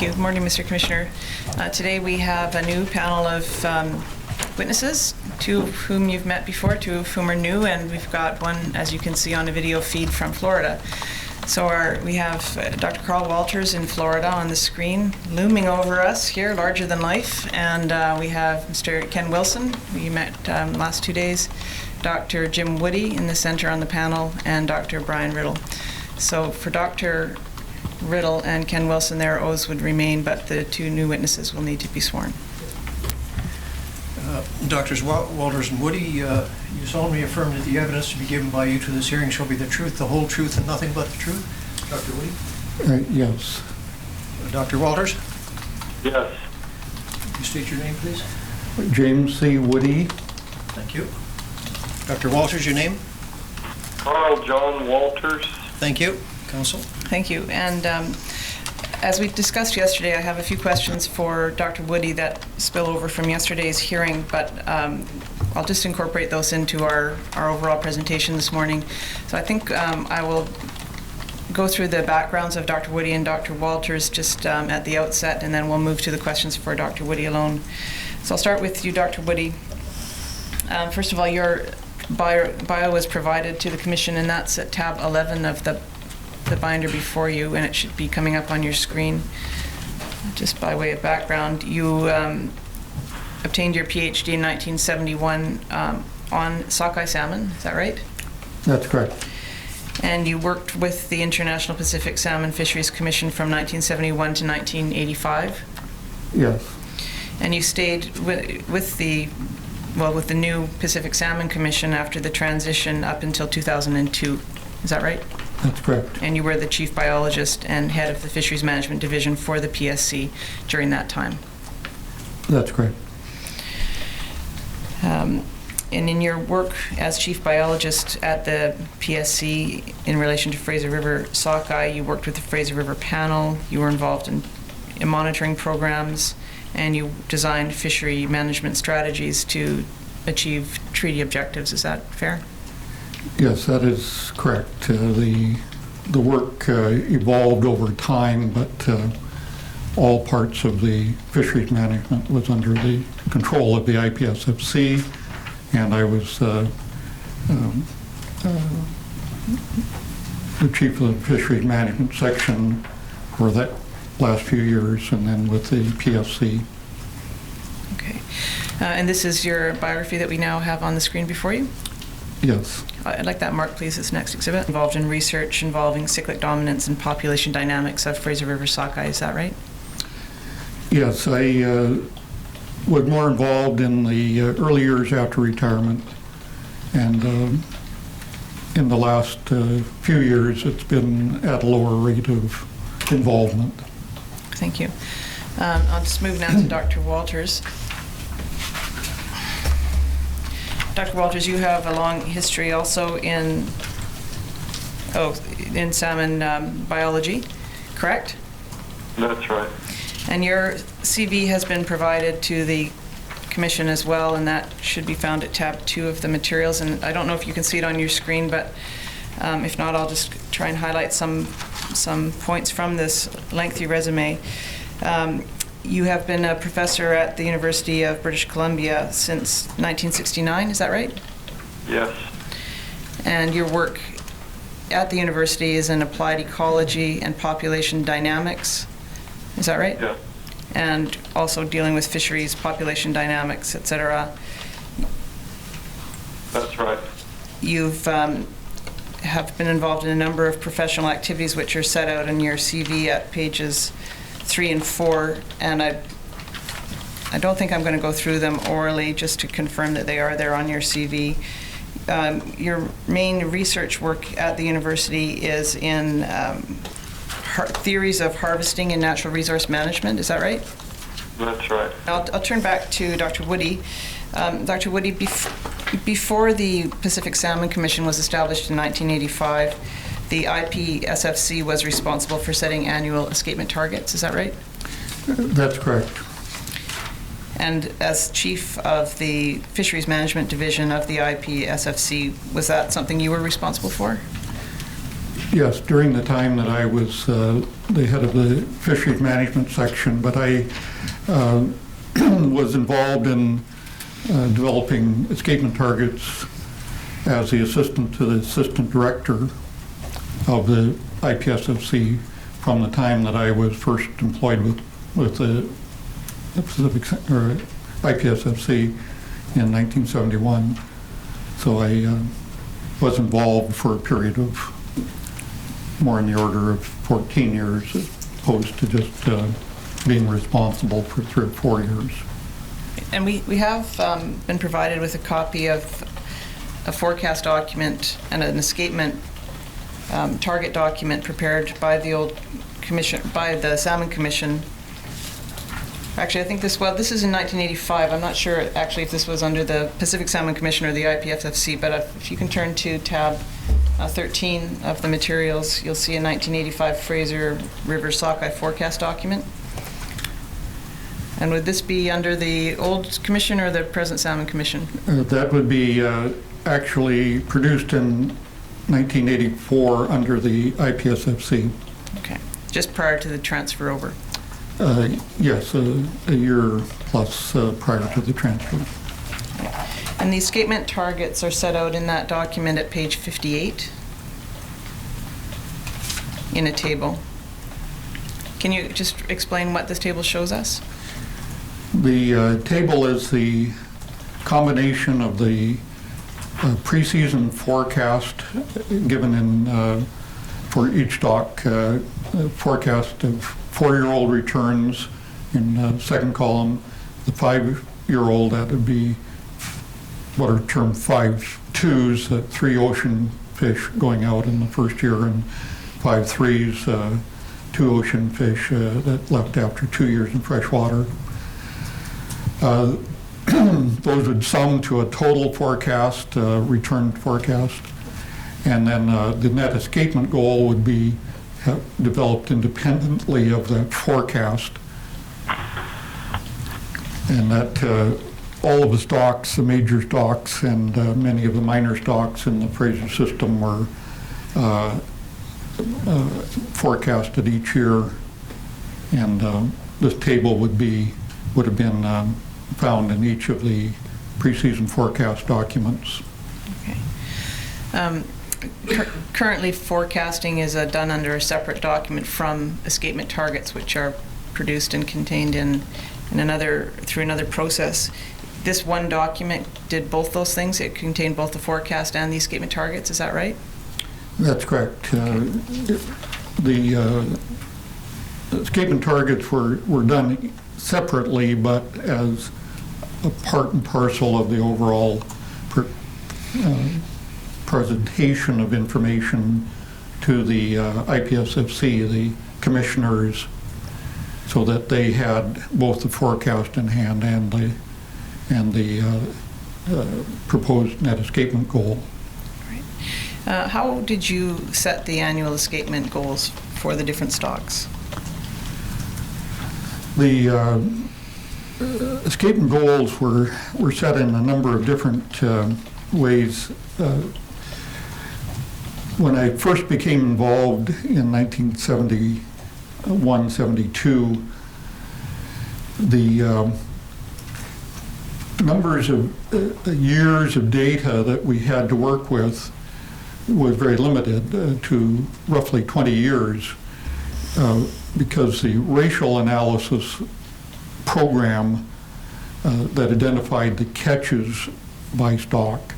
Thank you. Good morning, Mr. Commissioner. Today we have a new panel of witnesses, two of whom you've met before, two of whom are new, and we've got one, as you can see on the video feed, from Florida. So we have Dr. Carl Walters in Florida on the screen, looming over us here, larger than life, and we have Mr. Ken Wilson, who you met last 2 days, Dr. Jim Woody in the center on the panel, and Dr. Brian Riddle. So for Dr. Riddle and Ken Wilson, their oaths would remain, but the two new witnesses will need to be sworn. Doctors Walters and Woody, you solemnly affirm that the evidence to be given by you to this hearing shall be the truth, the whole truth, and nothing but the truth? Dr. Woody? Yes. Dr. Walters? Yes. Could you state your name, please? James C. Woody. Thank you. Dr. Walters, your name? Carl John Walters. Thank you. Counsel? Thank you. And as we discussed yesterday, I have a few questions for Dr. Woody that spill over from yesterday's hearing, but I'll just incorporate those into our overall presentation this morning. So I think I will go through the backgrounds of Dr. Woody and Dr. Walters just at the outset, and then we'll move to the questions for Dr. Woody alone. So I'll start with you, Dr. Woody. First of all, your bio was provided to the Commission, and that's at tab 11 of the binder before you, and it should be coming up on your screen. Just by way of background, you obtained your PhD in 1971 on sockeye salmon, is that right? That's correct. And you worked with the International Pacific Salmon Fisheries Commission from 1971 to 1985? Yes. And you stayed with the new Pacific Salmon Commission after the transition up until 2002, is that right? That's correct. And you were the chief biologist and head of the Fisheries Management Division for the PSC during that time? That's correct. And in your work as chief biologist at the PSC in relation to Fraser River sockeye, you worked with the Fraser River panel, you were involved in monitoring programs, and you designed fishery management strategies to achieve treaty objectives. Is that fair? Yes, that is correct. The work evolved over time, but all parts of the fisheries management was under the control of the IPSFC, and I was the chief of the fisheries management section for that last few years, and then with the PSC. Okay. And this is your biography that we now have on the screen before you? Yes. I'd like that marked, please, this next exhibit. Involved in research involving cyclic dominance and population dynamics of Fraser River sockeye, is that right? Yes, I was more involved in the early years after retirement, and in the last few years it's been at a lower rate of involvement. Thank you. I'll just move now to Dr. Walters. Dr. Walters, you have a long history also in salmon biology, correct? That's right. And your CV has been provided to the Commission as well, and that should be found at tab 2 of the materials. And I don't know if you can see it on your screen, but if not, I'll just try and highlight some points from this lengthy resume. You have been a professor at the University of British Columbia since 1969, is that right? Yes. And your work at the university is in applied ecology and population dynamics, is that right? Yeah. And also dealing with fisheries, population dynamics, etc. That's right. You've have been involved in a number of professional activities which are set out in your CV at pages 3 and 4, and I don't think I'm going to go through them orally, just to confirm that they are there on your CV. Your main research work at the university is in theories of harvesting and natural resource management, is that right? That's right. I'll turn back to Dr. Woody. Dr. Woody, before the Pacific Salmon Commission was established in 1985, the IPSFC was responsible for setting annual escapement targets, is that right? That's correct. And as chief of the Fisheries Management Division of the IPSFC, was that something you were responsible for? Yes, during the time that I was the head of the fisheries management section, but I was involved in developing escapement targets as the assistant to the assistant director of the IPSFC from the time that I was first employed with the Pacific or IPSFC in 1971. So I was involved for a period of more in the order of 14 years as opposed to just being responsible for 3 or 4 years. And we have been provided with a copy of a forecast document and an escapement target document prepared by the old commission, by the Salmon Commission. Actually, I think this is in 1985. I'm not sure actually if this was under the Pacific Salmon Commission or the IPFFC, but if you can turn to tab 13 of the materials, you'll see a 1985 Fraser River Sockeye forecast document. And would this be under the old commission or the present Salmon Commission? That would be actually produced in 1984 under the IPSFC. Okay, just prior to the transfer over. Yes, a year plus prior to the transfer. And the escapement targets are set out in that document at page 58 in a table. Can you just explain what this table shows us? The table is the combination of the preseason forecast given in for each stock, forecast of 4-year-old returns in the second column, the 5-year-old, that would be what are termed 5.2s, 3 ocean fish going out in the first year, and 5.3s, 2 ocean fish that left after 2 years in freshwater. Those would sum to a total forecast, return forecast, and then the net escapement goal would be developed independently of that forecast, and that all of the stocks, the major stocks, and many of the minor stocks in the Fraser system were forecasted each year, and this table would have been found in each of the preseason forecast documents. Okay. Currently, forecasting is done under a separate document from escapement targets, which are produced and contained in through another process. This one document did both those things. It contained both the forecast and the escapement targets. Is that right? That's correct. The escapement targets were done separately, but as a part and parcel of the overall presentation of information to the IPSFC, the commissioners, so that they had both the forecast in hand and the proposed net escapement goal. Right. How did you set the annual escapement goals for the different stocks? The escapement goals were set in a number of different ways. When I first became involved in 1971-72, the numbers of years of data that we had to work with was very limited to roughly 20 years because the racial analysis program that identified the catches by stock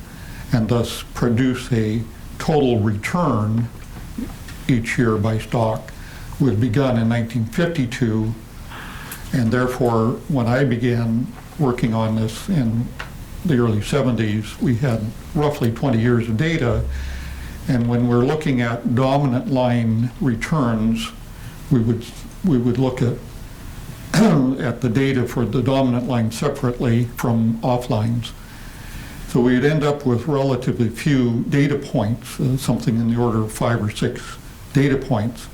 and thus produce a total return each year by stock was begun in 1952, and therefore when I began working on this in the early 70s, we had roughly 20 years of data, and when we're looking at dominant line returns, we would look at at the data for the dominant line separately from offlines. So we'd end up with relatively few data points, something in the order of 5 or 6 data points.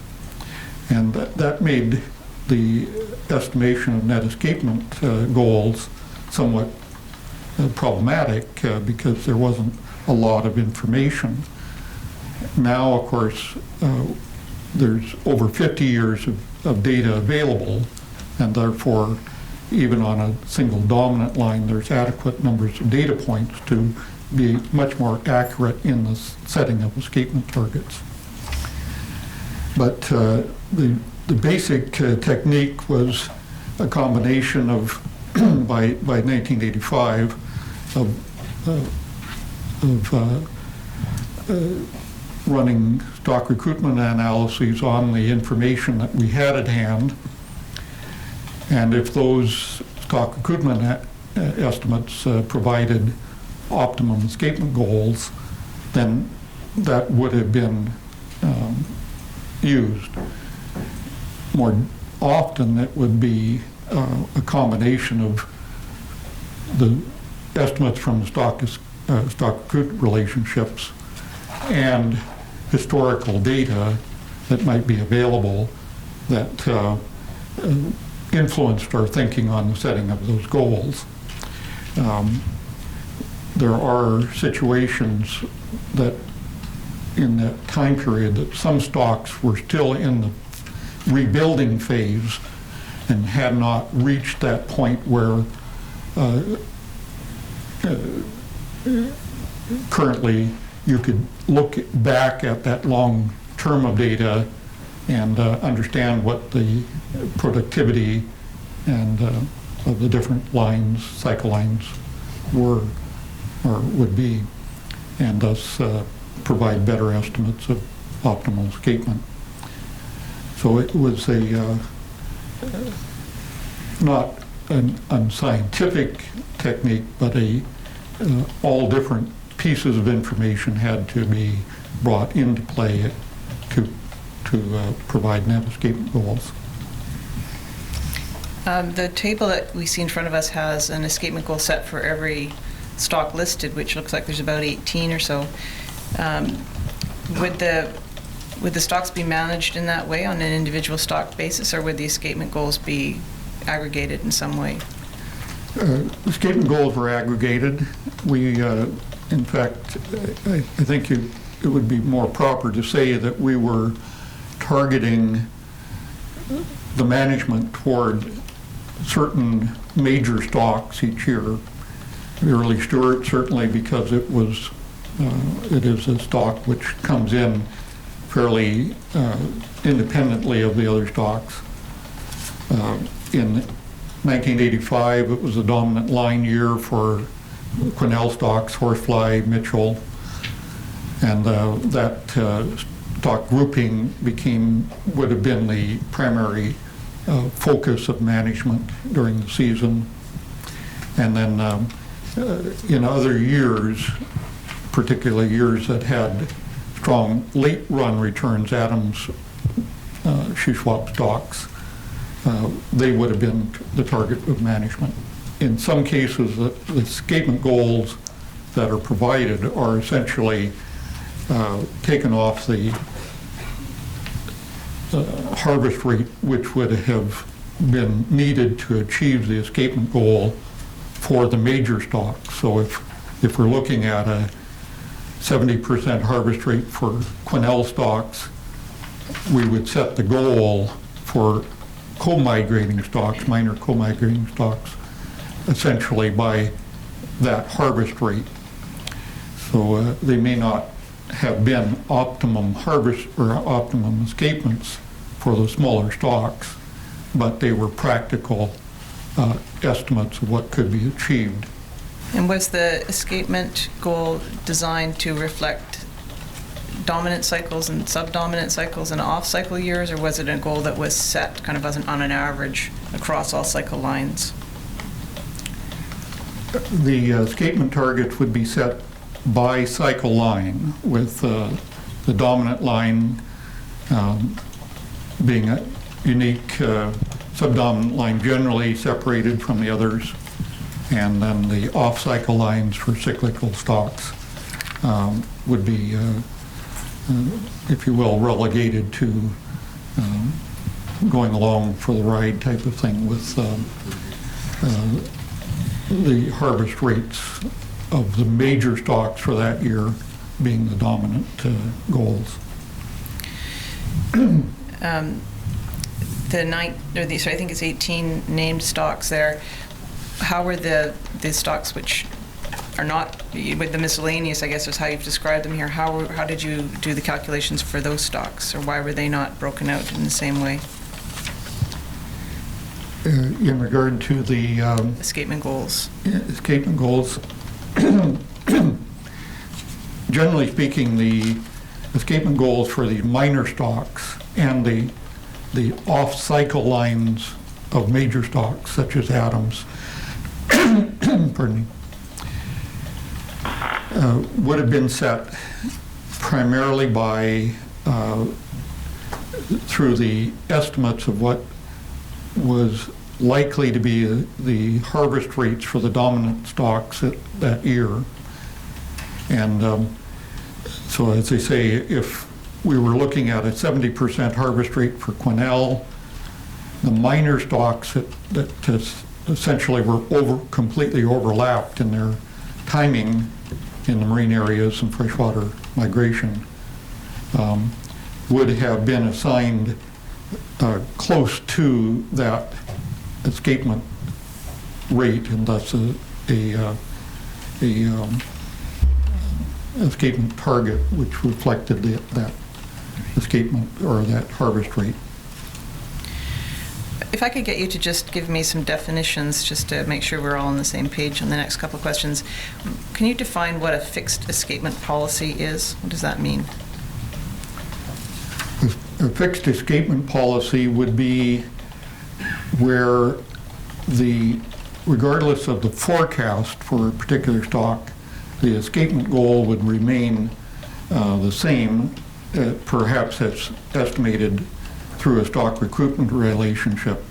And that made the estimation of net escapement goals somewhat problematic because there wasn't a lot of information. Now, of course, there's over 50 years of data available, and therefore, even on a single dominant line, there's adequate numbers of data points to be much more accurate in the setting of escapement targets. But the basic technique was a combination of, by 1985, running stock recruitment analyses on the information that we had at hand. And if those stock recruitment estimates provided optimum escapement goals, then that would have been used. More often, it would be a combination of the estimates from the stock recruit relationships and historical data that might be available that influenced our thinking on the setting of those goals. There are situations that in that time period that some stocks were still in the rebuilding phase and had not reached that point where currently you could look back at that long term of data and understand what the productivity and of the different lines, cycle lines, were or would be, and thus provide better estimates of optimal escapement. So it was not an unscientific technique, but all different pieces of information had to be brought into play to provide net escapement goals. The table that we see in front of us has an escapement goal set for every stock listed, which looks like there's about 18 or so. Would the stocks be managed in that way on an individual stock basis, or would the escapement goals be aggregated in some way? Escapement goals were aggregated. We, in fact, I think it would be more proper to say that we were targeting the management toward certain major stocks each year. The early Stewart, certainly, because it is a stock which comes in fairly independently of the other stocks. In 1985, it was a dominant line year for Quinnell stocks, Horsefly, Mitchell, and that stock grouping would have been the primary focus of management during the season. And then in other years, particularly years that had strong late run returns, Adams, Shuswap stocks, they would have been the target of management. In some cases, the escapement goals that are provided are essentially taken off the harvest rate, which would have been needed to achieve the escapement goal for the major stocks. So if we're looking at a 70% harvest rate for Quinnell stocks, we would set the goal for co-migrating stocks, minor co-migrating stocks, essentially by that harvest rate. So they may not have been optimum harvest or optimum escapements for the smaller stocks, but they were practical estimates of what could be achieved. And was the escapement goal designed to reflect dominant cycles and subdominant cycles and off-cycle years, or was it a goal that was set kind of as on an average across all cycle lines? The escapement targets would be set by cycle line, with the dominant line being a unique subdominant line generally separated from the others, and then the off-cycle lines for cyclical stocks would be, if you will, relegated to going along for the ride type of thing with the harvest rates of the major stocks for that year being the dominant goals. I think it's 18 named stocks there. How were the stocks which are not, with the miscellaneous, I guess is how you've described them here, how did you do the calculations for those stocks, or why were they not broken out in the same way? In regard to the Escapement goals. escapement goals, generally speaking, the escapement goals for the minor stocks and the off-cycle lines of major stocks, such as Adams, pardon me, would have been set primarily by through the estimates of what was likely to be the harvest rates for the dominant stocks that year. And so, as they say, if we were looking at a 70% harvest rate for Quesnel, the minor stocks that essentially were completely overlapped in their timing in the marine areas and freshwater migration would have been assigned close to that escapement rate, and thus a escapement target which reflected that escapement or that harvest rate. If I could get you to just give me some definitions, just to make sure we're all on the same page on the next couple of questions. Can you define what a fixed escapement policy is? What does that mean? A fixed escapement policy would be where regardless of the forecast for a particular stock, the escapement goal would remain the same, perhaps it's estimated through a stock recruitment relationship.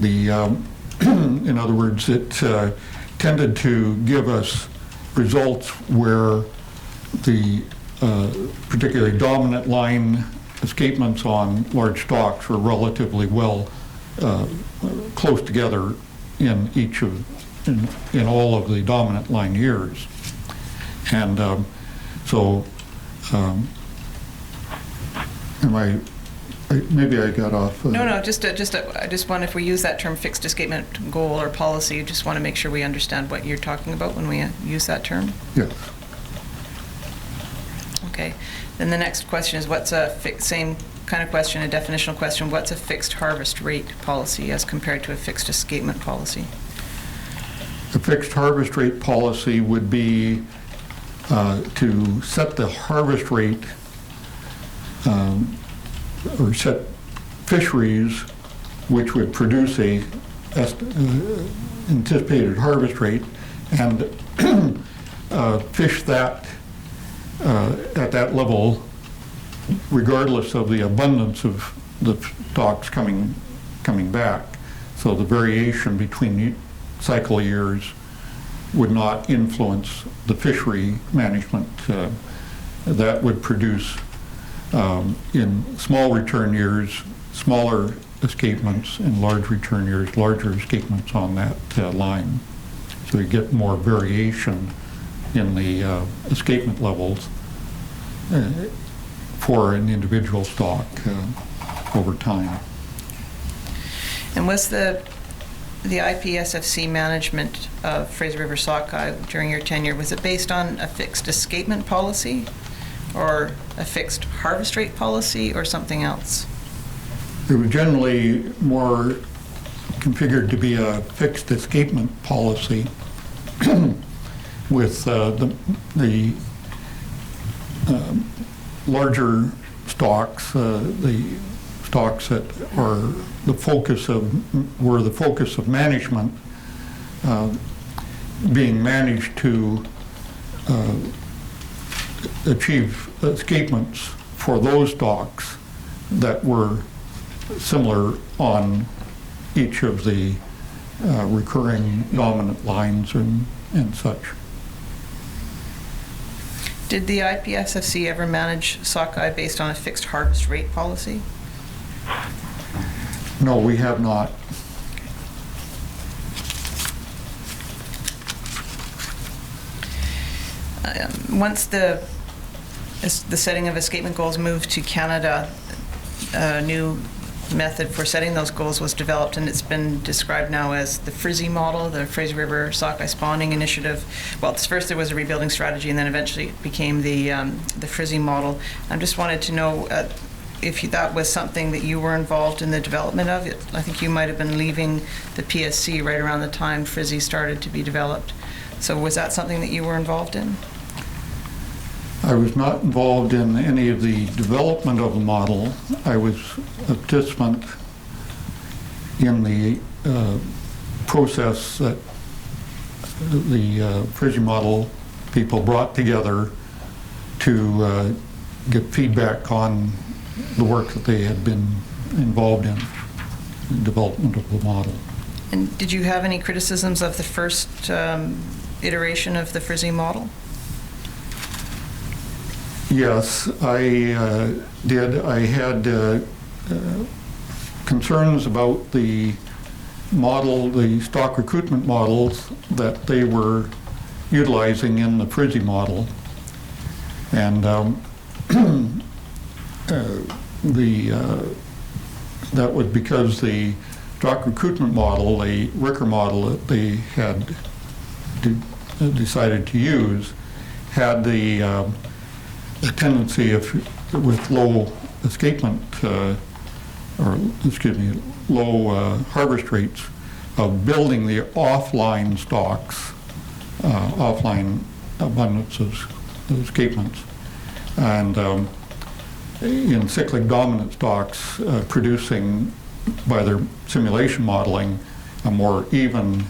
In other words, it tended to give us results where the particularly dominant line escapements on large stocks were relatively well close together in all of the dominant line years. And maybe I got off. No, I just want, if we use that term fixed escapement goal or policy, I just want to make sure we understand what you're talking about when we use that term. Yes. Okay. Then the next question is, what's a same kind of question, a definitional question, what's a fixed harvest rate policy as compared to a fixed escapement policy? A fixed harvest rate policy would be to set the harvest rate or set fisheries which would produce a anticipated harvest rate and fish that at that level regardless of the abundance of the stocks coming back. So the variation between cycle years would not influence the fishery management. That would produce in small return years, smaller escapements, in large return years, larger escapements on that line. So you get more variation in the escapement levels for an individual stock over time. And was the IPSFC management of Fraser River sockeye during your tenure, was it based on a fixed escapement policy or a fixed harvest rate policy or something else? It was generally more configured to be a fixed escapement policy with the larger stocks, the stocks that are the focus of management, being managed to achieve escapements for those stocks that were similar on each of the recurring dominant lines and such. Did the IPSFC ever manage sockeye based on a fixed harvest rate policy? No, we have not. Once the setting of escapement goals moved to Canada, a new method for setting those goals was developed, and it's been described now as the Frizzy model, the Fraser River Sockeye Spawning Initiative. Well, first there was a rebuilding strategy, and then eventually it became the Frizzy model. I just wanted to know if that was something that you were involved in the development of. I think you might have been leaving the PSC right around the time Frizzy started to be developed. So was that something that you were involved in? I was not involved in any of the development of the model. I was a participant in the process that the Frizzy model people brought together to get feedback on the work that they had been involved in, the development of the model. And did you have any criticisms of the first iteration of the Frizzy model? Yes, I did. I had concerns about the model, the stock recruitment models that they were utilizing in the Frizzy model. And that was because the stock recruitment model, the Ricker model that they had decided to use, had the tendency with low escapement, low harvest rates, of building the offline stocks, offline abundances, escapements, and in cyclic dominant stocks, producing by their simulation modeling a more even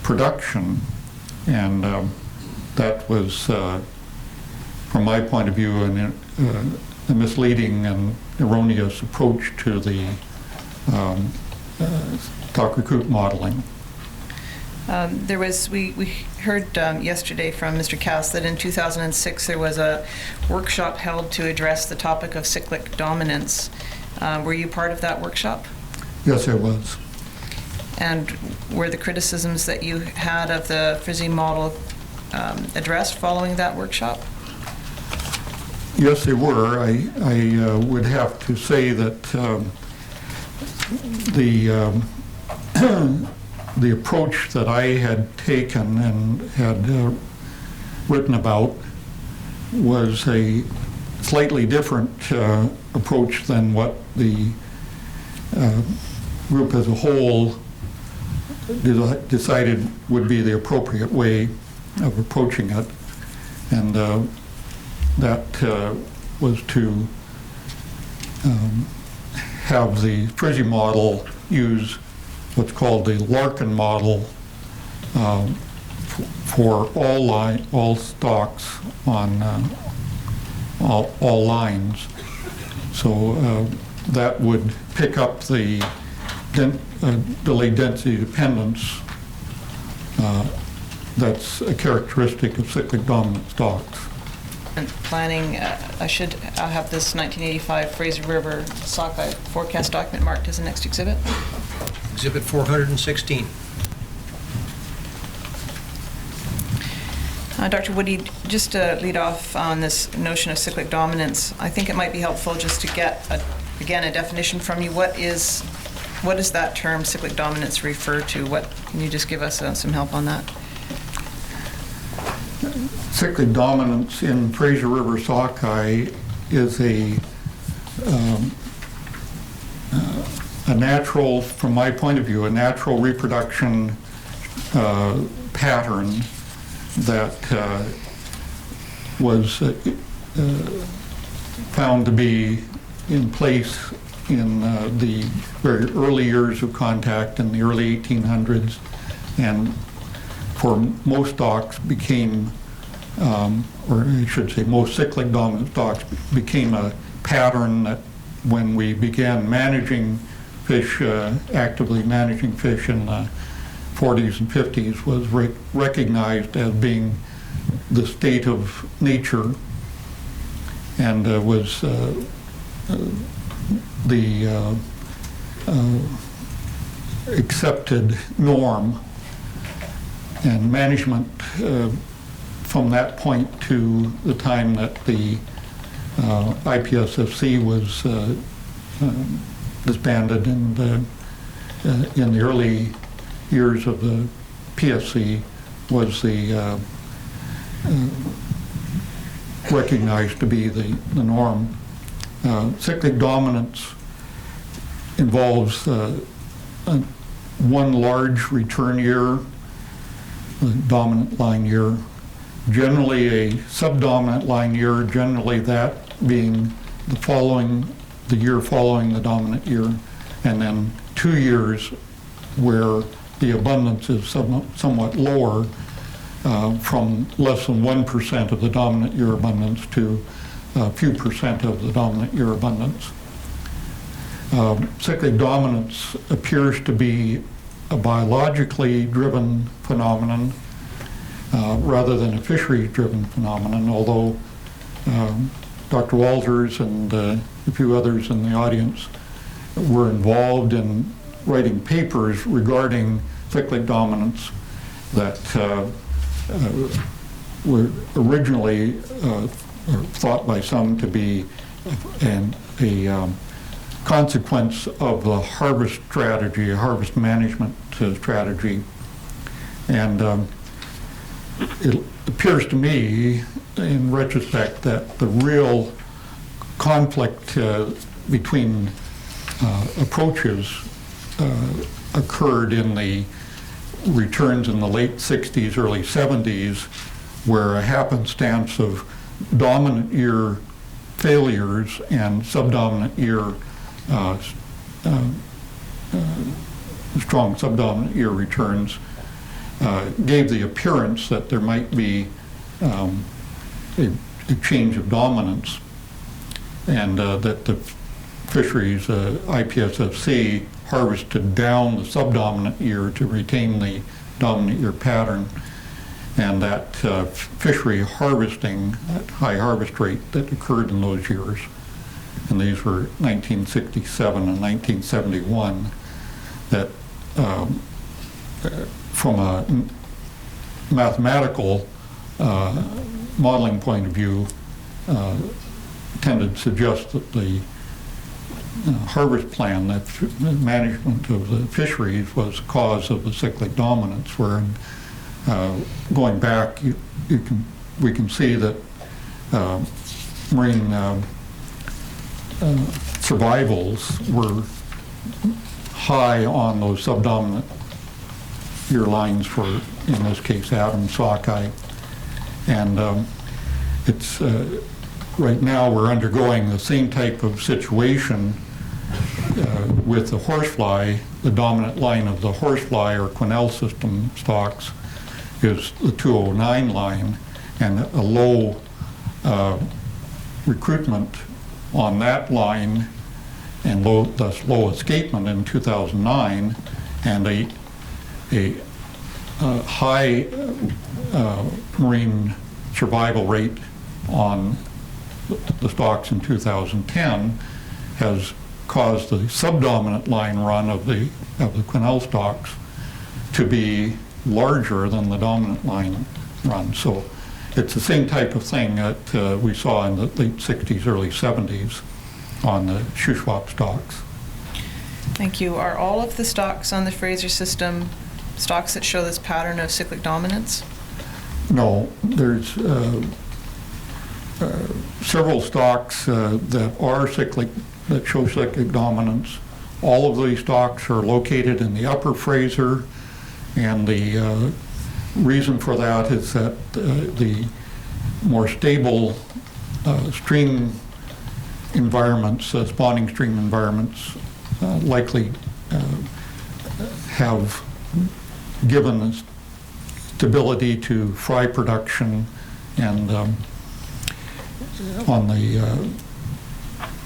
production, and that was, from my point of view, a misleading and erroneous approach to the stock recruit modeling. We heard yesterday from Mr. Cass that in 2006 there was a workshop held to address the topic of cyclic dominance. Were you part of that workshop? Yes, I was. And were the criticisms that you had of the Frizzy model addressed following that workshop? Yes, they were. I would have to say that the approach that I had taken and had written about was a slightly different approach than what the group as a whole decided would be the appropriate way of approaching it. And that was to have the Frizzy model use what's called the Larkin model for all stocks on all lines. So that would pick up the delayed density dependence that's a characteristic of cyclic dominant stocks. And planning, I'll have this 1985 Fraser River Sockeye forecast document marked as the next exhibit. Exhibit 416. Dr. Woody, just to lead off on this notion of cyclic dominance, I think it might be helpful just to get, again, a definition from you. What does that term cyclic dominance refer to? Can you just give us some help on that? Cyclic dominance in Fraser River sockeye is a natural, from my point of view, a natural reproduction pattern that was found to be in place in the very early years of contact in the early 1800s, and for most stocks became, or I should say most cyclic dominant stocks became a pattern that when we began managing fish, actively managing fish in the 40s and 50s, was recognized as being the state of nature, and was the accepted norm, and management from that point to the time that the IPSFC was disbanded and in the early years of the PSC was the recognized to be the norm. Cyclic dominance involves one large return year, the dominant line year, generally a subdominant line year, generally that being the year following the dominant year, and then 2 years where the abundance is somewhat lower, from less than 1% of the dominant year abundance to a few percent of the dominant year abundance. Cyclic dominance appears to be a biologically driven phenomenon rather than a fisheries-driven phenomenon, although Dr. Walters and a few others in the audience were involved in writing papers regarding cyclic dominance that were originally thought by some to be a consequence of the harvest strategy, a harvest management strategy. And it appears to me, in retrospect, that the real conflict between approaches occurred in the returns in the late 60s, early 70s, where a happenstance of dominant year failures and subdominant year, strong subdominant year returns gave the appearance that there might be a change of dominance, and that the fisheries, IPSFC, harvested down the subdominant year to retain the dominant year pattern, and that fishery harvesting at high harvest rate that occurred in those years, and these were 1967 and 1971, that from a mathematical modeling point of view tended to suggest that the harvest plan, that management of the fisheries, was the cause of the cyclic dominance, where going back we can see that marine survivals were high on those subdominant year lines for, in this case, Adam sockeye. And it's right now we're undergoing the same type of situation with the horsefly. The dominant line of the horsefly or quenelle system stocks is the 209 line, and a low recruitment on that line, and thus low escapement in 2009, and a high marine survival rate on the stocks in 2010 has caused the subdominant line run of the quenelle stocks to be larger than the dominant line run. So it's the same type of thing that we saw in the late 60s, early 70s on the Shuswap stocks. Thank you. Are all of the stocks on the Fraser system stocks that show this pattern of cyclic dominance? No, there's several stocks that are cyclic, that show cyclic dominance. All of these stocks are located in the upper Fraser, and the reason for that is that the more stable stream environments, spawning stream environments, likely have given stability to fry production and on the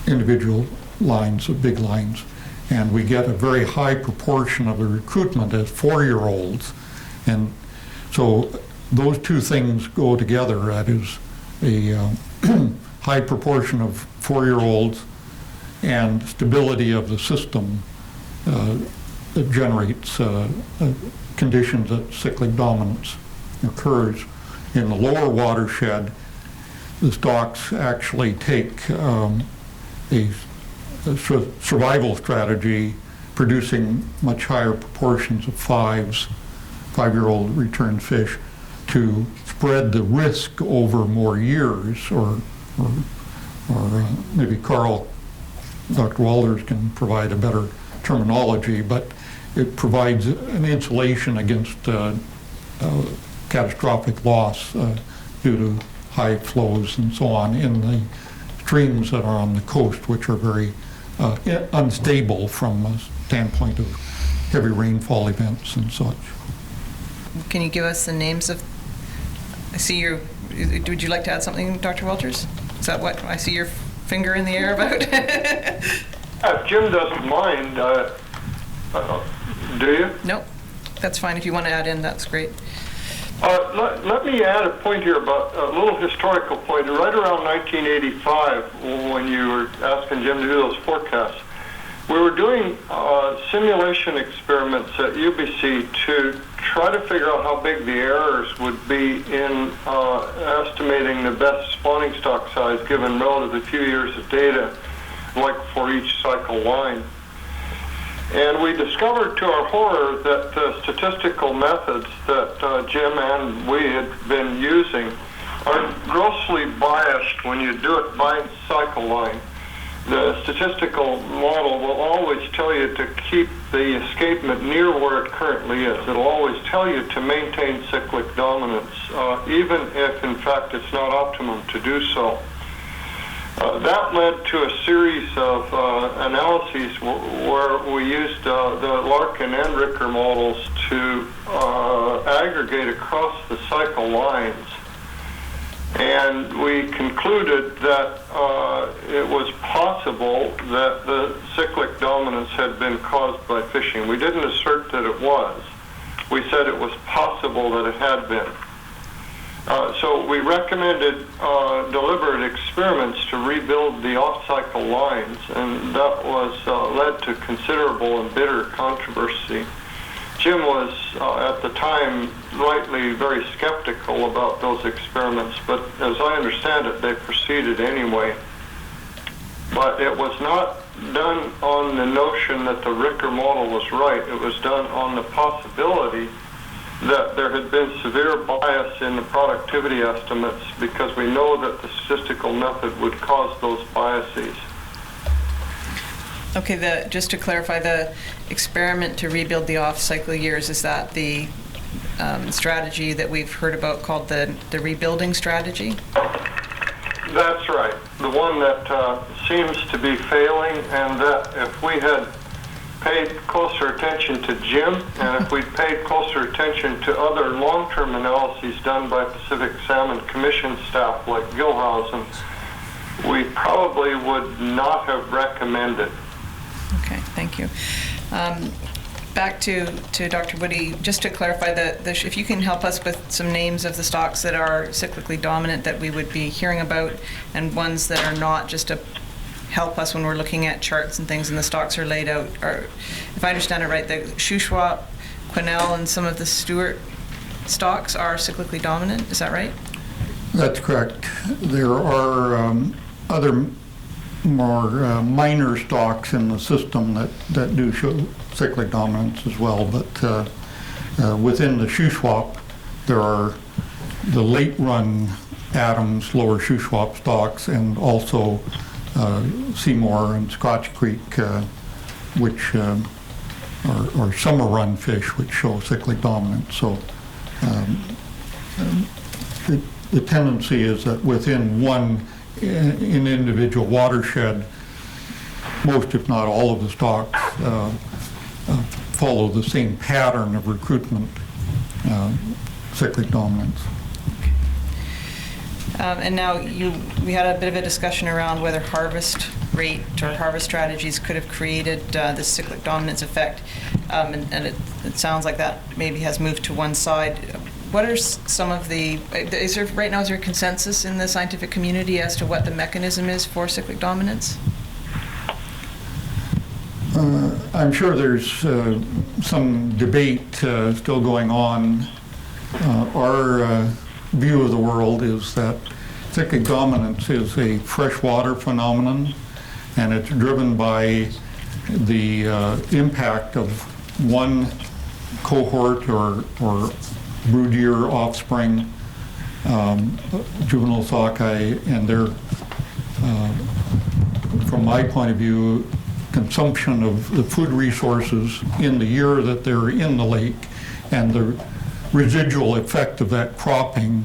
individual lines, of big lines. And we get a very high proportion of the recruitment as 4-year-olds. And so those two things go together. That is a high proportion of 4-year-olds and stability of the system that generates conditions that cyclic dominance occurs. In the lower watershed, the stocks actually take a survival strategy, producing much higher proportions of five-year-old return fish, to spread the risk over more years, or maybe Dr. Walters can provide a better terminology, but it provides an insulation against catastrophic loss due to high flows and so on in the streams that are on the coast, which are very unstable from a standpoint of heavy rainfall events and such. Can you give us the names of, I see your, would you like to add something, Dr. Walters? Is that what I see your finger in the air about? If Jim doesn't mind, do you? Nope, that's fine. If you want to add in, that's great. Let me add a point here about a little historical point. Right around 1985, when you were asking Jim to do those forecasts, we were doing simulation experiments at UBC to try to figure out how big the errors would be in estimating the best spawning stock size given relatively few years of data, like for each cycle line. And we discovered to our horror that the statistical methods that Jim and we had been using are grossly biased when you do it by cycle line. The statistical model will always tell you to keep the escapement near where it currently is. It'll always tell you to maintain cyclic dominance, even if in fact it's not optimum to do so. That led to a series of analyses where we used the Larkin and Ricker models to aggregate across the cycle lines. And we concluded that it was possible that the cyclic dominance had been caused by fishing. We didn't assert that it was. We said it was possible that it had been. So we recommended deliberate experiments to rebuild the off-cycle lines, and that was led to considerable and bitter controversy. Jim was, at the time, rightly very skeptical about those experiments, but as I understand it, they proceeded anyway. But it was not done on the notion that the Ricker model was right. It was done on the possibility that there had been severe bias in the productivity estimates, because we know that the statistical method would cause those biases. Okay, just to clarify, the experiment to rebuild the off-cycle years, is that the strategy that we've heard about called the rebuilding strategy? That's right. The one that seems to be failing, and that if we had paid closer attention to Jim, and if we'd paid closer attention to other long-term analyses done by Pacific Salmon Commission staff like Gilhausen, we probably would not have recommended. Okay, thank you. Back to Dr. Woody, just to clarify, if you can help us with some names of the stocks that are cyclically dominant that we would be hearing about, and ones that are not, just to help us when we're looking at charts and things and the stocks are laid out. Or, if I understand it right, the Shuswap, Quesnel, and some of the Stewart stocks are cyclically dominant. Is that right? That's correct. There are other more minor stocks in the system that do show cyclic dominance as well, but within the Shuswap, there are the late run Adams lower Shuswap stocks, and also Seymour and Scotch Creek, which are summer run fish, which show cyclic dominance. So the tendency is that within one in individual watershed, most if not all of the stocks follow the same pattern of recruitment, cyclic dominance. And now we had a bit of a discussion around whether harvest rate or harvest strategies could have created this cyclic dominance effect, and it sounds like that maybe has moved to one side. What are some of the, is there consensus in the scientific community as to what the mechanism is for cyclic dominance? I'm sure there's some debate still going on. Our view of the world is that cyclic dominance is a freshwater phenomenon, and it's driven by the impact of one cohort or brood year offspring, juvenile sockeye, and their, from my point of view, consumption of the food resources in the year that they're in the lake, and the residual effect of that cropping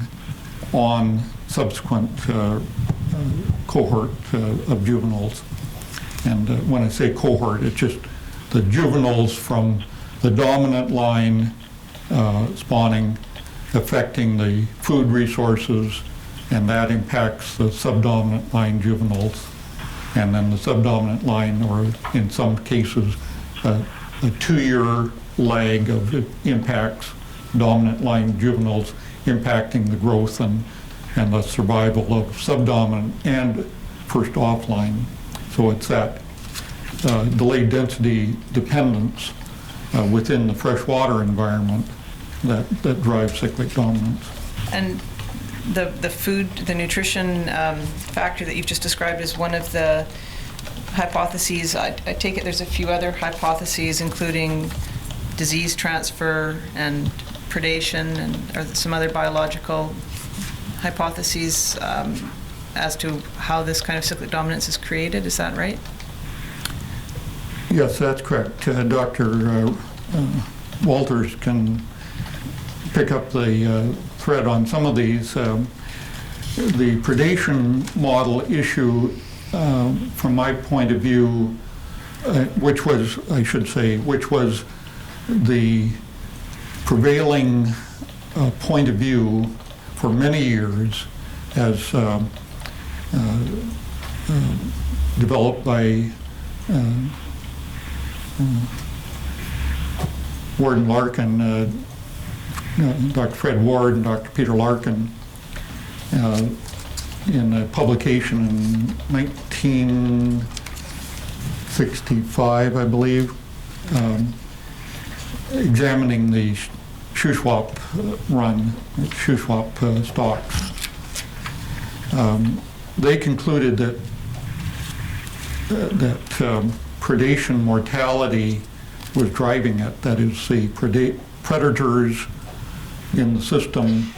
on subsequent cohort of juveniles. And when I say cohort, it's just the juveniles from the dominant line spawning, affecting the food resources, and that impacts the subdominant line juveniles. And then the subdominant line, or in some cases, a 2-year lag of impacts, dominant line juveniles impacting the growth and the survival of subdominant and first offline. So it's that delayed density dependence within the freshwater environment that drives cyclic dominance. And the food, the nutrition factor that you've just described is one of the hypotheses. I take it there's a few other hypotheses, including disease transfer and predation, and or some other biological hypotheses as to how this kind of cyclic dominance is created. Is that right? Yes, that's correct. Dr. Walters can pick up the thread on some of these. The predation model issue, from my point of view, which was the prevailing point of view for many years, as developed by Ward and Larkin, Dr. Fred Ward and Dr. Peter Larkin, in a publication in 1965, I believe, examining the Shuswap run, Shuswap stocks. They concluded that predation mortality was driving it. That is, the predators in the system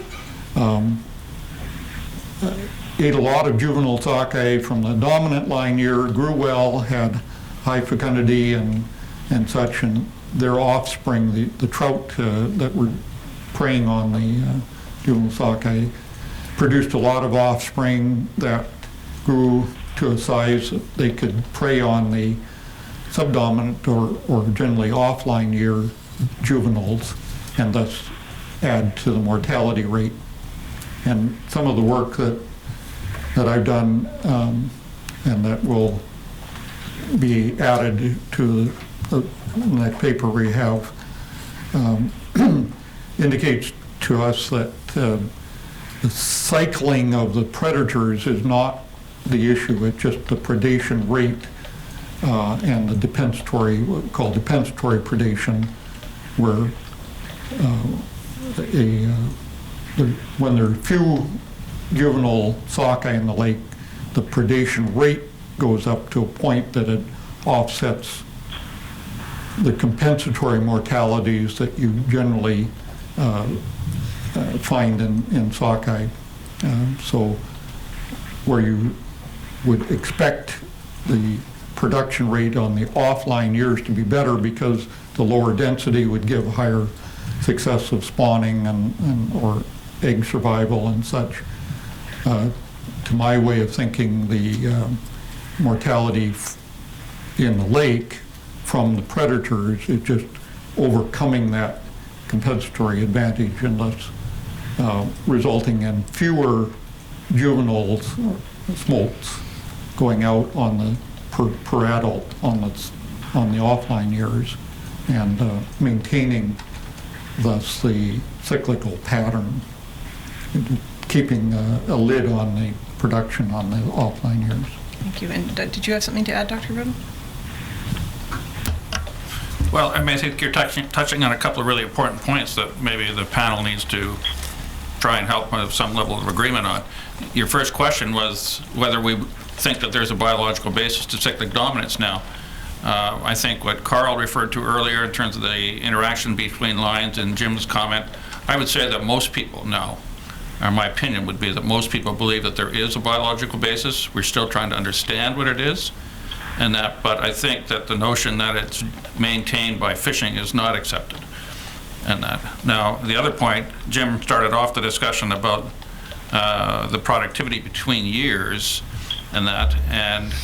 ate a lot of juvenile sockeye from the dominant line year, grew well, had high fecundity and such, and their offspring, the trout that were preying on the juvenile sockeye, produced a lot of offspring that grew to a size that they could prey on the subdominant or generally offline year juveniles, and thus add to the mortality rate. And some of the work that I've done and that will be added to the next paper we have indicates to us that the cycling of the predators is not the issue. It's just the predation rate and the depensatory, what we call depensatory predation, where when there are few juvenile sockeye in the lake, the predation rate goes up to a point that it offsets the compensatory mortalities that you generally find in sockeye. So where you would expect the production rate on the offline years to be better because the lower density would give higher success of spawning and or egg survival and such. To my way of thinking, the mortality in the lake from the predators is just overcoming that compensatory advantage and thus resulting in fewer juveniles, smolts, going out on the per adult on the offline years, and maintaining thus the cyclical pattern, keeping a lid on the production on the offline years. Thank you. And did you have something to add, Dr. Riddle? Well, I mean, I think you're touching on a couple of really important points that maybe the panel needs to try and help with some level of agreement on. Your first question was whether we think that there's a biological basis to cyclic dominance now. I think what Carl referred to earlier in terms of the interaction between lines and Jim's comment, I would say that most people know, or my opinion would be that most people believe that there is a biological basis. We're still trying to understand what it is, and that, but I think that the notion that it's maintained by fishing is not accepted. And that. Now, the other point, Jim started off the discussion about the productivity between years and that, and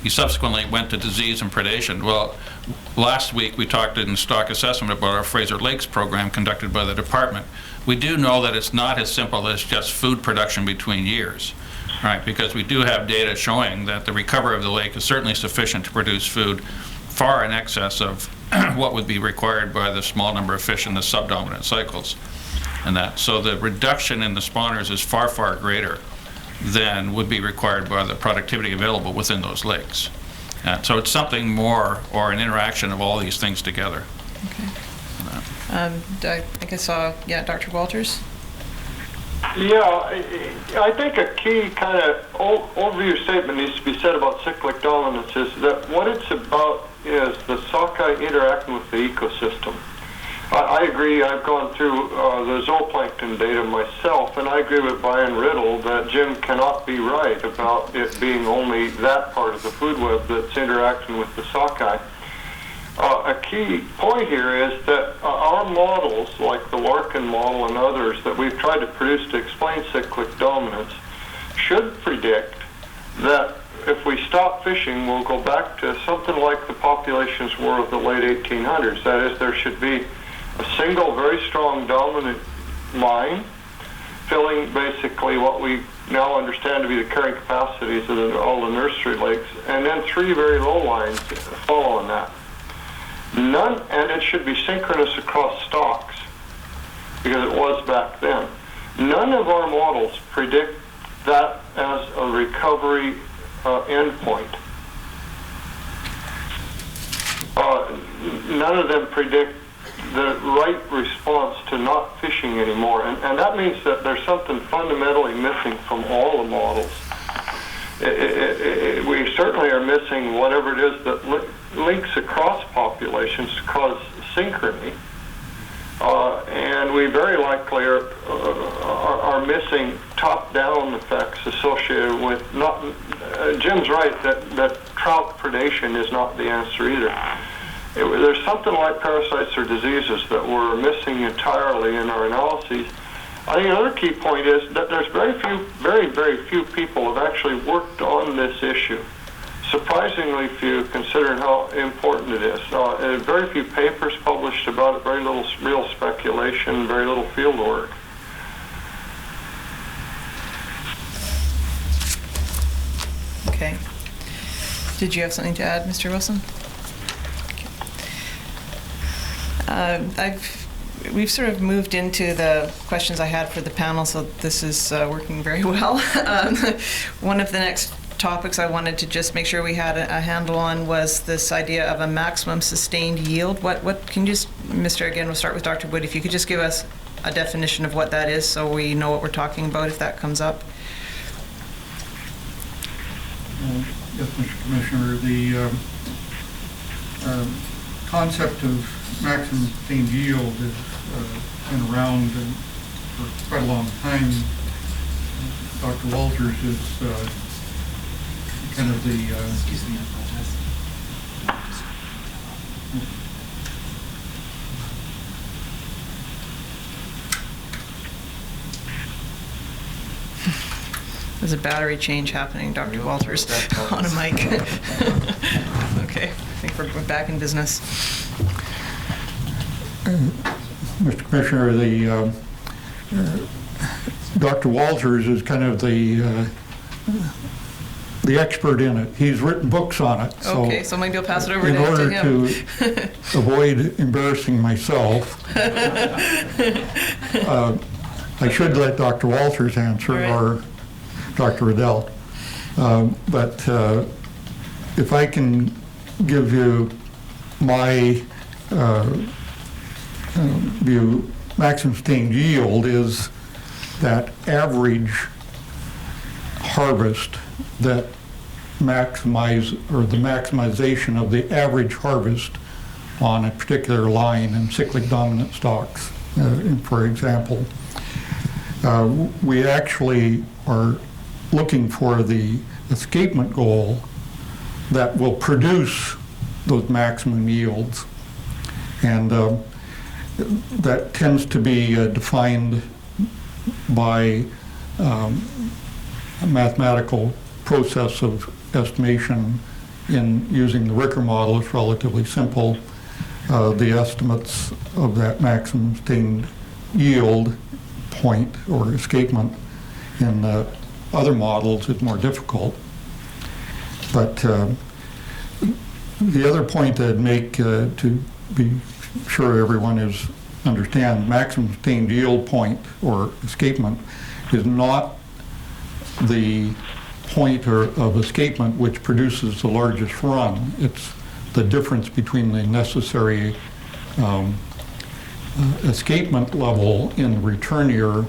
he subsequently went to disease and predation. Well, last week we talked in stock assessment about our Fraser Lakes program conducted by the department. We do know that it's not as simple as just food production between years, right? Because we do have data showing that the recovery of the lake is certainly sufficient to produce food far in excess of what would be required by the small number of fish in the subdominant cycles. And that, so the reduction in the spawners is far, far greater than would be required by the productivity available within those lakes. So it's something more, or an interaction of all these things together. Okay. I think I saw, Dr. Walters? Yeah, I think a key kind of overview statement needs to be said about cyclic dominance is that what it's about is the sockeye interacting with the ecosystem. I agree. I've gone through the zooplankton data myself, and I agree with Brian Riddle that Jim cannot be right about it being only that part of the food web that's interacting with the sockeye. A key point here is that our models, like the Larkin model and others that we've tried to produce to explain cyclic dominance, should predict that if we stop fishing, we'll go back to something like the populations were of the late 1800s. That is, there should be a single very strong dominant line filling basically what we now understand to be the carrying capacities of all the nursery lakes, and then three very low lines following that. None, and it should be synchronous across stocks, because it was back then. None of our models predict that as a recovery endpoint. None of them predict the right response to not fishing anymore, and that means that there's something fundamentally missing from all the models. We certainly are missing whatever it is that links across populations to cause synchrony, and we very likely are missing top-down effects associated with not. Jim's right that trout predation is not the answer either. There's something like parasites or diseases that we're missing entirely in our analyses. I think another key point is that there's very few people have actually worked on this issue. Surprisingly few, considering how important it is. Very few papers published about it, very little real speculation, very little field work. Okay. Did you have something to add, Mr. Wilson? We've sort of moved into the questions I had for the panel, so this is working very well. One of the next topics I wanted to just make sure we had a handle on was this idea of a maximum sustained yield. What can you just, again, we'll start with Dr. Wood, if you could just give us a definition of what that is so we know what we're talking about if that comes up. Yes, Mr. Commissioner, the concept of maximum sustained yield has been around for quite a long time. Dr. Walters is kind of the Excuse me, I apologize. There's a battery change happening, Dr. Walters, on a mic. Okay, I think we're back in business. Mr. Commissioner, Dr. Walters is kind of the expert in it. He's written books on it. Okay, so maybe I'll pass it over in to order him. to avoid embarrassing myself, I should let Dr. Walters answer, Right. or Dr. Riddell. But if I can give you my view, maximum sustained yield is that average harvest that the maximization of the average harvest on a particular line in cyclic dominant stocks. For example, we actually are looking for the escapement goal that will produce those maximum yields. And that tends to be defined by a mathematical process of estimation in using the Ricker model. It's relatively simple. The estimates of that maximum sustained yield point or escapement in other models is more difficult. But the other point I'd make to be sure everyone understand, maximum sustained yield point or escapement is not the point of escapement which produces the largest run. It's the difference between the necessary escapement level in the return year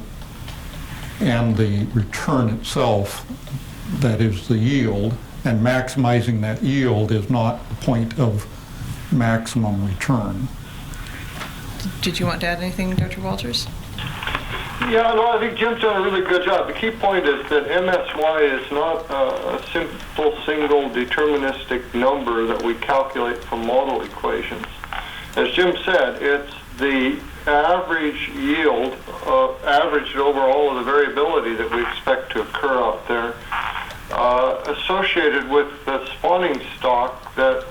and the return itself, that is the yield, and maximizing that yield is not the point of maximum return. Did you want to add anything, Dr. Walters? Yeah, no, I think Jim's done a really good job. The key point is that MSY is not a simple single deterministic number that we calculate from model equations. As Jim said, it's the average yield, averaged over all of the variability that we expect to occur out there, associated with the spawning stock that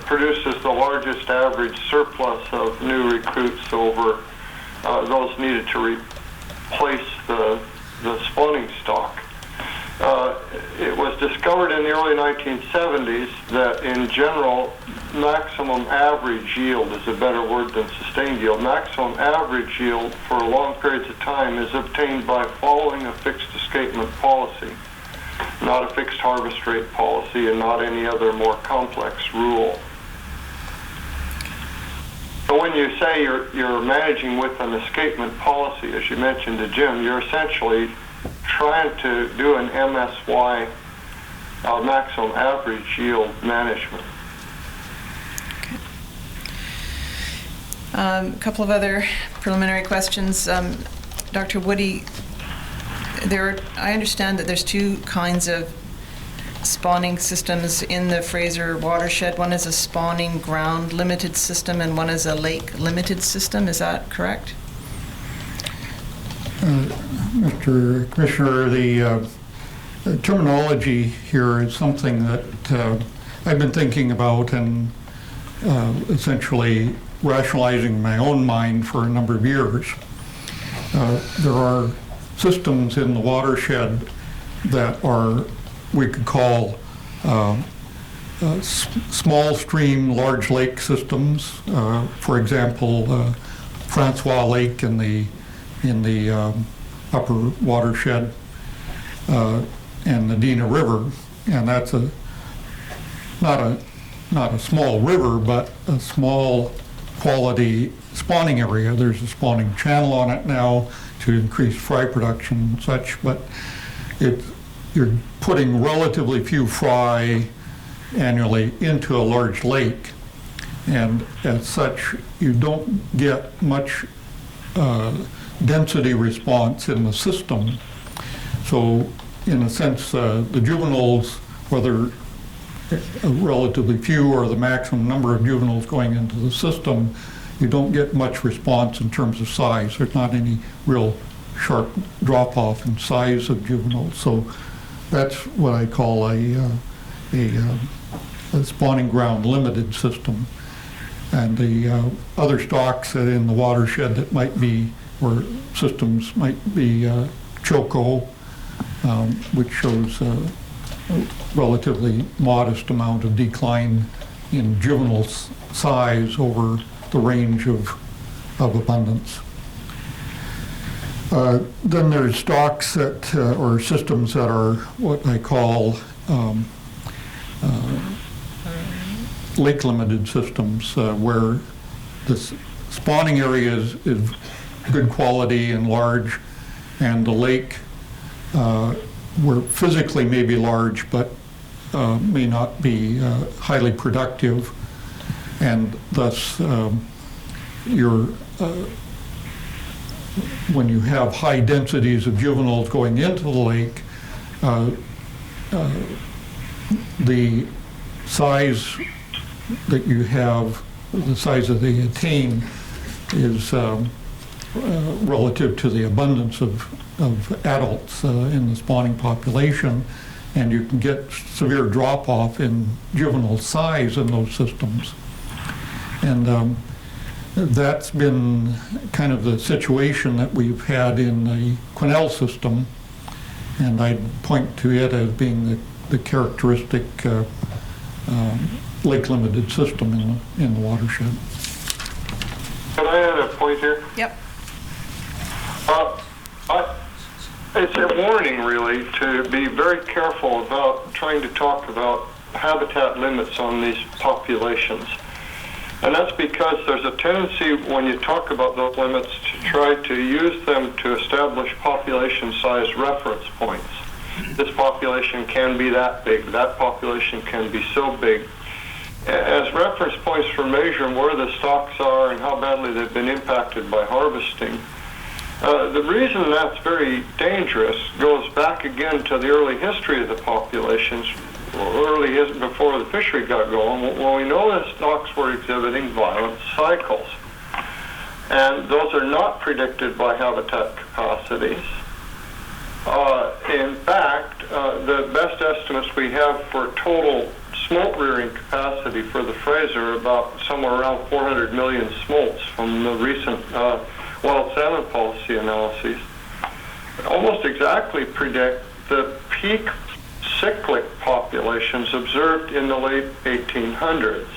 produces the largest average surplus of new recruits over those needed to replace the spawning stock. It was discovered in the early 1970s that in general, maximum average yield is a better word than sustained yield. Maximum average yield for long periods of time is obtained by following a fixed escapement policy, not a fixed harvest rate policy and not any other more complex rule. So when you say you're managing with an escapement policy, as you mentioned to Jim, you're essentially trying to do an MSY, maximum average yield management. A couple of other preliminary questions. Dr. Woody, I understand that there's two kinds of spawning systems in the Fraser watershed. One is a spawning ground limited system and one is a lake limited system. Is that correct? Mr. Commissioner, the terminology here is something that I've been thinking about and essentially rationalizing in my own mind for a number of years. There are systems in the watershed that are, we could call small stream, large lake systems. For example, Francois Lake in the upper watershed and the Dina River, and that's not a small river, but a small quality spawning area. There's a spawning channel on it now to increase fry production and such, but you're putting relatively few fry annually into a large lake, and as such you don't get much density response in the system. So in a sense, the juveniles, whether relatively few or the maximum number of juveniles going into the system, you don't get much response in terms of size. There's not any real sharp drop-off in size of juveniles. So that's what I call a spawning ground limited system. And the other stocks in the watershed that might be, or systems might be Choco, which shows a relatively modest amount of decline in juvenile size over the range of abundance. Then there's stocks that, or systems that are what I call lake limited systems, where the spawning area is good quality and large, and the lake were physically may be large, but may not be highly productive, and thus when you have high densities of juveniles going into the lake, the size that you have, the size that they attain, is relative to the abundance of adults in the spawning population, and you can get severe drop-off in juvenile size in those systems. And that's been kind of the situation that we've had in the Quesnel system, and I'd point to it as being the characteristic lake-limited system in the watershed. Can I add a point here? Yep. It's a warning, really, to be very careful about trying to talk about habitat limits on these populations. And that's because there's a tendency when you talk about those limits to try to use them to establish population size reference points. This population can be that big, that population can be so big, as reference points for measuring where the stocks are and how badly they've been impacted by harvesting. The reason that's very dangerous goes back again to the early history of the populations, before the fishery got going, when we know that stocks were exhibiting violent cycles. And those are not predicted by habitat capacities. In fact, the best estimates we have for total smolt rearing capacity for the Fraser are about somewhere around 400 million smolts from the recent wild salmon policy analyses. Almost exactly predict the peak cyclic populations observed in the late 1800s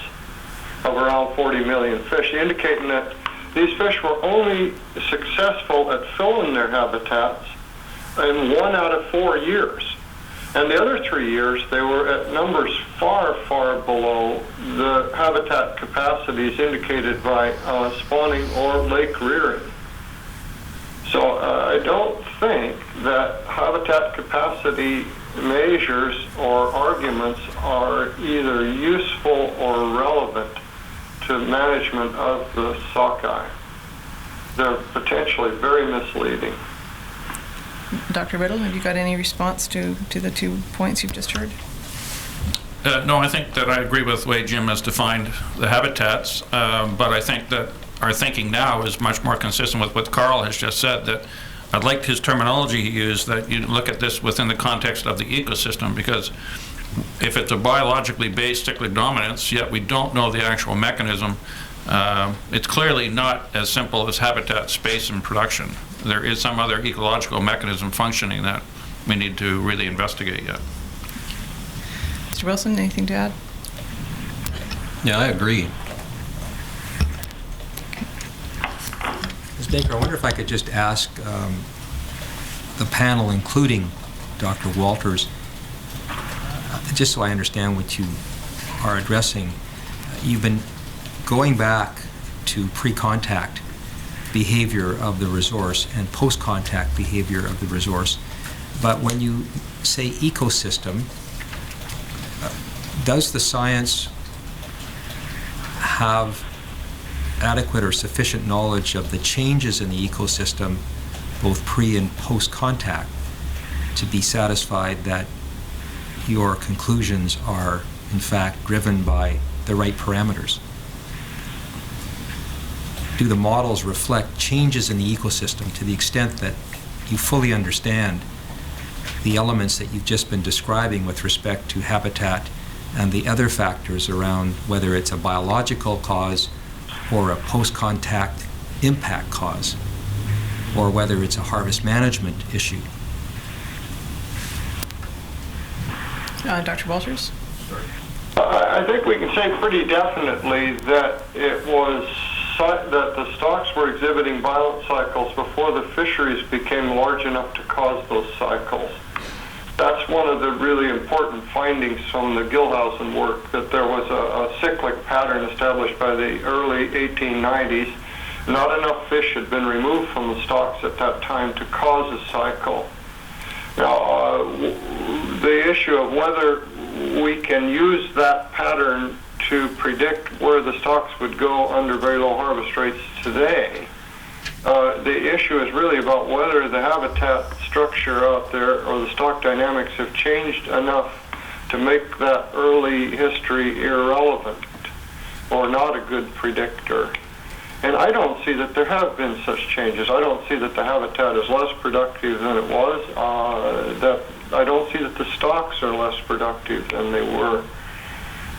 of around 40 million fish, indicating that these fish were only successful at filling their habitats in 1 out of 4 years. And the other 3 years, they were at numbers far, far below the habitat capacities indicated by spawning or lake rearing. So I don't think that habitat capacity measures or arguments are either useful or relevant to management of the sockeye. They're potentially very misleading. Dr. Riddle, have you got any response to the 2 points you've just heard? No, I think that I agree with the way Jim has defined the habitats, but I think that our thinking now is much more consistent with what Carl has just said, that I liked his terminology he used, that you look at this within the context of the ecosystem, because if it's a biologically based cyclic dominance, yet we don't know the actual mechanism, it's clearly not as simple as habitat, space, and production. There is some other ecological mechanism functioning that we need to really investigate yet. Mr. Wilson, anything to add? Yeah, I agree. Ms. Baker, I wonder if I could just ask the panel, including Dr. Walters, just so I understand what you are addressing. You've been going back to pre-contact behavior of the resource and post-contact behavior of the resource, but when you say ecosystem, does the science have adequate or sufficient knowledge of the changes in the ecosystem, both pre and post-contact, to be satisfied that your conclusions are in fact driven by the right parameters? Do the models reflect changes in the ecosystem to the extent that you fully understand the elements that you've just been describing with respect to habitat and the other factors around whether it's a biological cause or a post-contact impact cause, or whether it's a harvest management issue? Dr. Walters? I think we can say pretty definitely that that the stocks were exhibiting violent cycles before the fisheries became large enough to cause those cycles. That's one of the really important findings from the Gilhousen work, that there was a cyclic pattern established by the early 1890s, not enough fish had been removed from the stocks at that time to cause a cycle. Now, the issue of whether we can use that pattern to predict where the stocks would go under very low harvest rates today, the issue is really about whether the habitat structure out there or the stock dynamics have changed enough to make that early history irrelevant or not a good predictor. And I don't see that there have been such changes. I don't see that the habitat is less productive than it was. I don't see that the stocks are less productive than they were.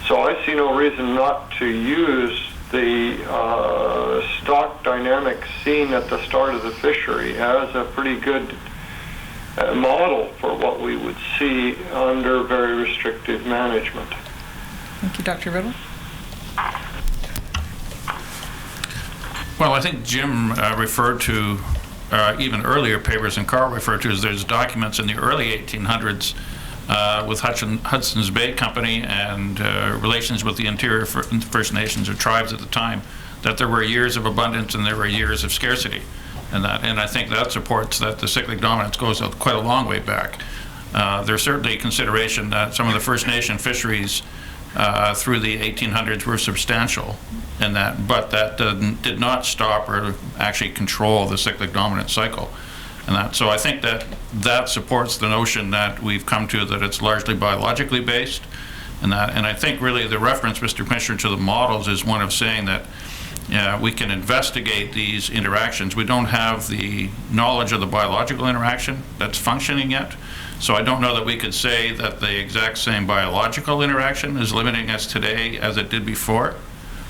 So I see no reason not to use the stock dynamics seen at the start of the fishery as a pretty good model for what we would see under very restrictive management. Thank you, Dr. Riddle. Well, I think Jim referred to even earlier papers, and Carl referred to, as there's documents in the early 1800s with Hudson's Bay Company and relations with the interior First Nations or tribes at the time, that there were years of abundance and there were years of scarcity. And I think that supports that the cyclic dominance goes quite a long way back. There's certainly consideration that some of the First Nation fisheries through the 1800s were substantial, and but that did not stop or actually control the cyclic dominant cycle. And so I think that supports the notion that we've come to, that it's largely biologically based, and I think really the reference, Mr. Commissioner, to the models is one of saying that we can investigate these interactions. We don't have the knowledge of the biological interaction that's functioning yet. So I don't know that we could say that the exact same biological interaction is limiting us today as it did before.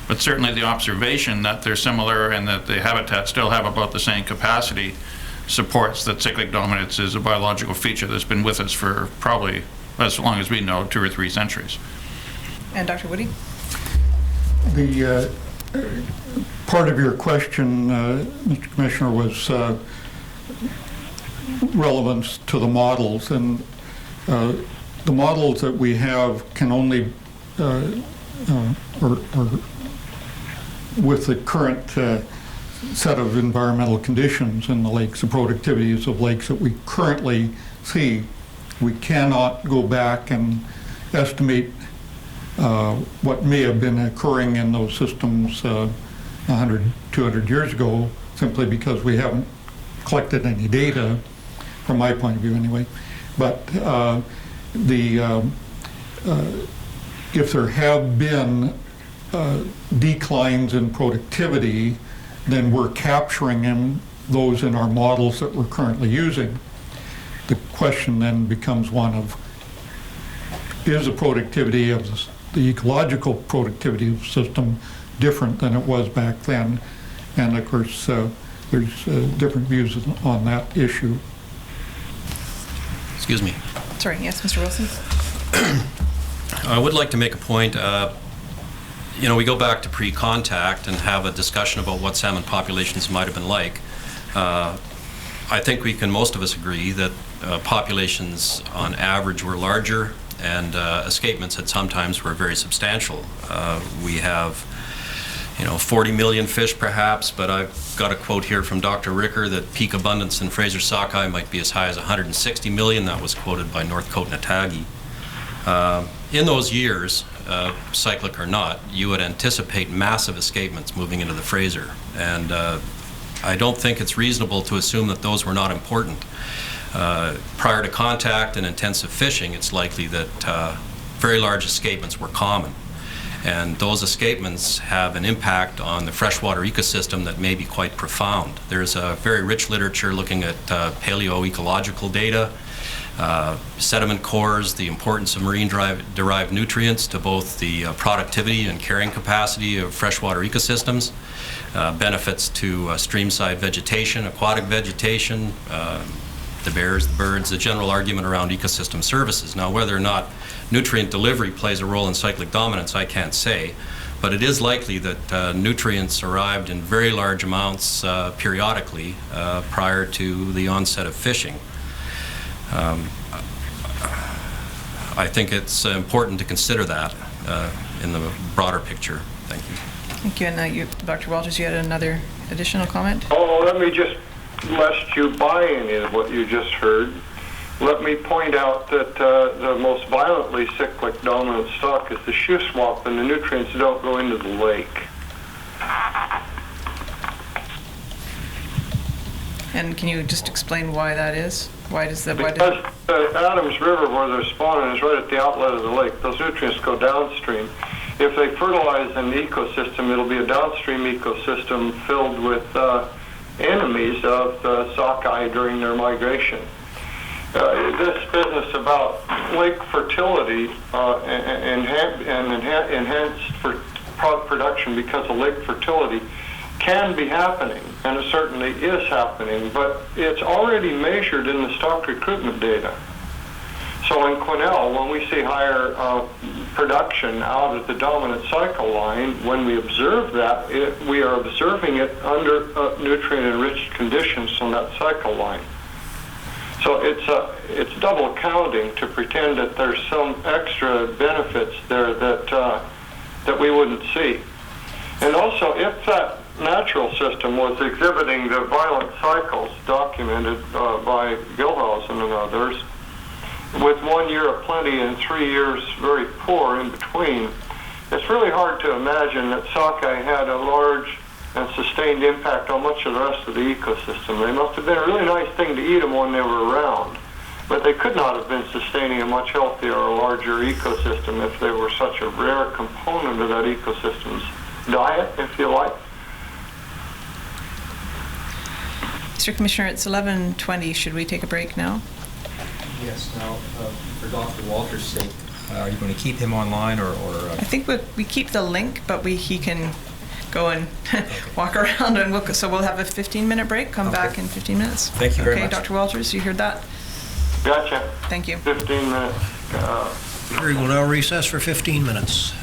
But certainly the observation that they're similar and that the habitats still have about the same capacity supports that cyclic dominance is a biological feature that's been with us for probably as long as we know, 2 or 3 centuries. And Dr. Woody? The part of your question, Mr. Commissioner, was relevance to the models, and the models that we have can only, or with the current set of environmental conditions in the lakes, the productivities of lakes that we currently see, we cannot go back and estimate what may have been occurring in those systems 100, 200 years ago, simply because we haven't collected any data, from my point of view anyway. But if there have been declines in productivity, then we're capturing those in our models that we're currently using. The question then becomes one of, is the productivity of the ecological productivity of the system different than it was back then? And of course, there's different views on that issue. Excuse me. Sorry, yes, Mr. Wilson? I would like to make a point. You know, we go back to pre-contact and have a discussion about what salmon populations might have been like. I think most of us agree that populations on average were larger, and escapements at sometimes were very substantial. We have, 40 million fish perhaps, but I've got a quote here from Dr. Ricker that peak abundance in Fraser sockeye might be as high as 160 million. That was quoted by Northcote Natagi. In those years, cyclic or not, you would anticipate massive escapements moving into the Fraser, and I don't think it's reasonable to assume that those were not important. Prior to contact and intensive fishing, it's likely that very large escapements were common. And those escapements have an impact on the freshwater ecosystem that may be quite profound. There's a very rich literature looking at paleoecological data, sediment cores, the importance of marine-derived nutrients to both the productivity and carrying capacity of freshwater ecosystems, benefits to streamside vegetation, aquatic vegetation, the bears, the birds, the general argument around ecosystem services. Now, whether or not nutrient delivery plays a role in cyclic dominance, I can't say, but it is likely that nutrients arrived in very large amounts periodically prior to the onset of fishing. I think it's important to consider that in the broader picture. Thank you. Thank you. And Dr. Walters, you had another additional comment? Oh, let me just, lest you buy any of what you just heard, let me point out that the most violently cyclic dominant stock is the shoe swap, and the nutrients don't go into the lake. And can you just explain why that is? Why does that? Because the Adams River, where they're spawning, is right at the outlet of the lake. Those nutrients go downstream. If they fertilize an ecosystem, it'll be a downstream ecosystem filled with enemies of the sockeye during their migration. This business about lake fertility and enhanced production because of lake fertility can be happening, and it certainly is happening, but it's already measured in the stock recruitment data. So in Quesnel, when we see higher production out at the dominant cycle line, when we observe that, we are observing it under nutrient-enriched conditions on that cycle line. So it's double counting to pretend that there's some extra benefits there that we wouldn't see. And also, if that natural system was exhibiting the violent cycles documented by Gilhausen and others, with 1 year of plenty and 3 years very poor in between, it's really hard to imagine that sockeye had a large and sustained impact on much of the rest of the ecosystem. They must have been a really nice thing to eat them when they were around, but they could not have been sustaining a much healthier or larger ecosystem if they were such a rare component of that ecosystem's diet, if you like. Mr. Commissioner, it's 11:20. Should we take a break now? Yes. Now, for Dr. Walters' sake, are you going to keep him online or I think we keep the link, but he can go and walk around, and we'll have a 15-minute break. Come back in 15 minutes. Thank you very much. Okay, Dr. Walters, you heard that? Gotcha. Thank you. 15 minutes. We will now recess for 15 minutes.